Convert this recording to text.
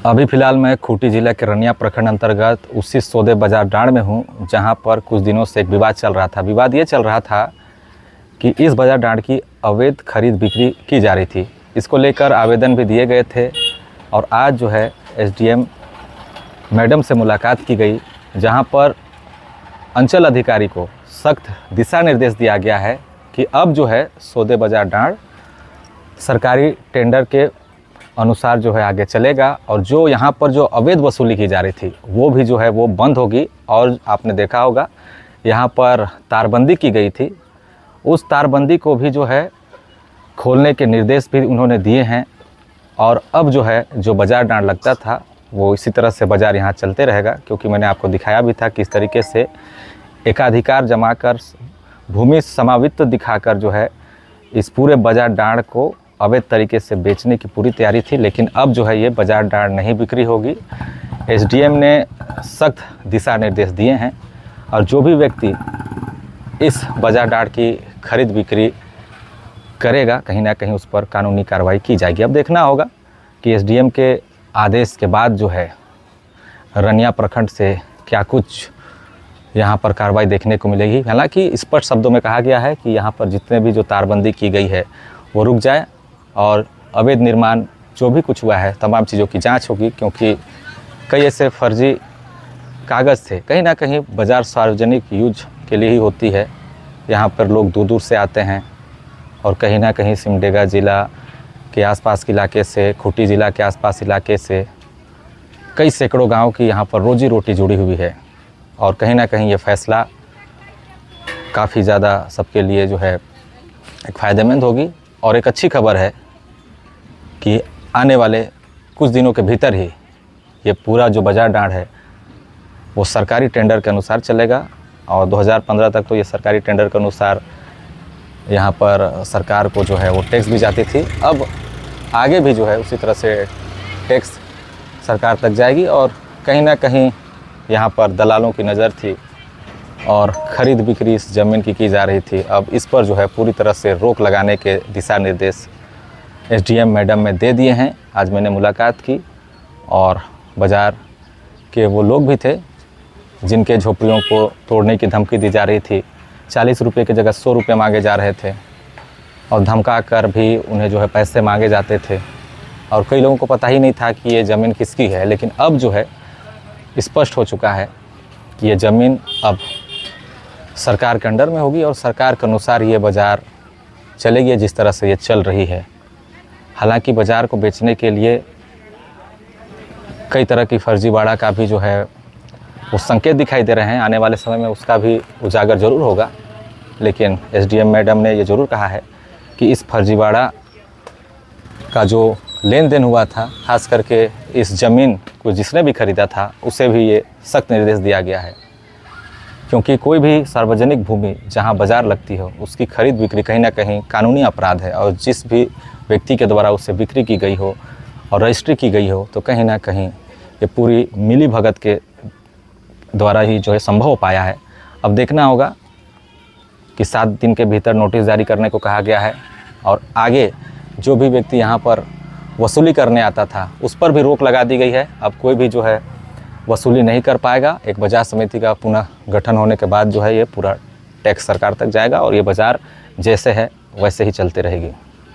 अभी फ़िलहाल मैं खूंटी जिला के रनिया प्रखंड अंतर्गत उसी सौदे बाज़ार डांड में हूँ, जहाँ पर कुछ दिनों से एक विवाद चल रहा था। विवाद ये चल रहा था कि इस बाज़ार डांड की अवैध खरीद बिक्री की जा रही थी। इसको लेकर आवेदन भी दिए गए थे और आज जो है एसडीएम मैडम से मुलाकात की गई, जहाँ पर अंचल अधिकारी को सख्त दिशा निर्देश दिया गया है कि अब जो है सौदे बाज़ार डांड सरकारी टेंडर के अनुसार जो है आगे चलेगा और जो यहाँ पर जो अवैध वसूली की जा रही थी वो भी जो है वो बंद होगी। और आपने देखा होगा यहाँ पर तारबंदी की गई थी, उस तारबंदी को भी जो है खोलने के निर्देश भी उन्होंने दिए हैं। और अब जो है जो बाज़ार डांड लगता था वो इसी तरह से बाज़ार यहाँ चलते रहेगा, क्योंकि मैंने आपको दिखाया भी था किस तरीके से एकाधिकार जमा कर भूमि समावित्त दिखाकर जो है इस पूरे बाज़ार डांड को अवैध तरीके से बेचने की पूरी तैयारी थी। लेकिन अब जो है ये बाज़ार डांड नहीं बिक्री होगी। एसडीएम ने सख्त दिशा निर्देश दिए हैं और जो भी व्यक्ति इस बाज़ार डांड की खरीद बिक्री करेगा कहीं ना कहीं उस पर कानूनी कार्रवाई की जाएगी। अब देखना होगा कि एसडीएम के आदेश के बाद जो है रनिया प्रखंड से क्या कुछ यहाँ पर कार्रवाई देखने को मिलेगी। हालांकि स्पष्ट शब्दों में कहा गया है कि यहाँ पर जितने भी जो तारबंदी की गई है वो रुक जाए और अवैध निर्माण जो भी कुछ हुआ है तमाम चीज़ों की जांच होगी, क्योंकि कई ऐसे फर्जी कागज़ थे। कहीं ना कहीं बाज़ार सार्वजनिक यूज के लिए ही होती है, यहाँ पर लोग दूर दूर से आते हैं और कहीं ना कहीं सिमडेगा ज़िला के आसपास के इलाके से, खूंटी ज़िला के आसपास इलाके से कई सैकड़ों गाँव की यहाँ पर रोजी रोटी जुड़ी हुई है। और कहीं ना कहीं ये फ़ैसला काफ़ी ज़्यादा सबके लिए जो है एक फ़ायदेमंद होगी। और एक अच्छी खबर है कि आने वाले कुछ दिनों के भीतर ही ये पूरा जो बाज़ार डांड है वो सरकारी टेंडर के अनुसार चलेगा और 2015 तक तो ये सरकारी टेंडर के अनुसार यहाँ पर सरकार को जो है वो टैक्स भी जाती थी। अब आगे भी जो है उसी तरह से टैक्स सरकार तक जाएगी और कहीं ना कहीं यहाँ पर दलालों की नज़र थी और ख़रीद बिक्री इस ज़मीन की जा रही थी। अब इस पर जो है पूरी तरह से रोक लगाने के दिशा निर्देश एसडीएम मैडम ने दे दिए हैं। आज मैंने मुलाकात की और बाज़ार के वो लोग भी थे जिनके झोपड़ियों को तोड़ने की धमकी दी जा रही थी। 40 रुपये की जगह 100 रुपये मांगे जा रहे थे और धमका कर भी उन्हें जो है पैसे मांगे जाते थे और कई लोगों को पता ही नहीं था कि ये ज़मीन किसकी है। लेकिन अब जो है स्पष्ट हो चुका है कि ये ज़मीन अब सरकार के अंडर में होगी और सरकार के अनुसार ये बाज़ार चलेगी जिस तरह से ये चल रही है। हालांकि बाज़ार को बेचने के लिए कई तरह की फर्जीवाड़ा का भी जो है वो संकेत दिखाई दे रहे हैं। आने वाले समय में उसका भी उजागर ज़रूर होगा, लेकिन एसडीएम मैडम ने ये ज़रूर कहा है कि इस फर्जीवाड़ा का जो लेन देन हुआ था, खास करके इस ज़मीन को जिसने भी ख़रीदा था उसे भी ये सख्त निर्देश दिया गया है, क्योंकि कोई भी सार्वजनिक भूमि जहां बाज़ार लगती हो उसकी खरीद बिक्री कहीं ना कहीं कानूनी अपराध है और जिस भी व्यक्ति के द्वारा उससे बिक्री की गई हो और रजिस्ट्री की गई हो तो कहीं ना कहीं ये पूरी मिली भगत के द्वारा ही जो है संभव हो पाया है। अब देखना होगा कि 7 दिन के भीतर नोटिस जारी करने को कहा गया है और आगे जो भी व्यक्ति यहाँ पर वसूली करने आता था उस पर भी रोक लगा दी गई है। अब कोई भी जो है वसूली नहीं कर पाएगा। एक बाज़ार समिति का पुनः गठन होने के बाद जो है ये पूरा टैक्स सरकार तक जाएगा और ये बाज़ार जैसे है वैसे ही चलती रहेगी।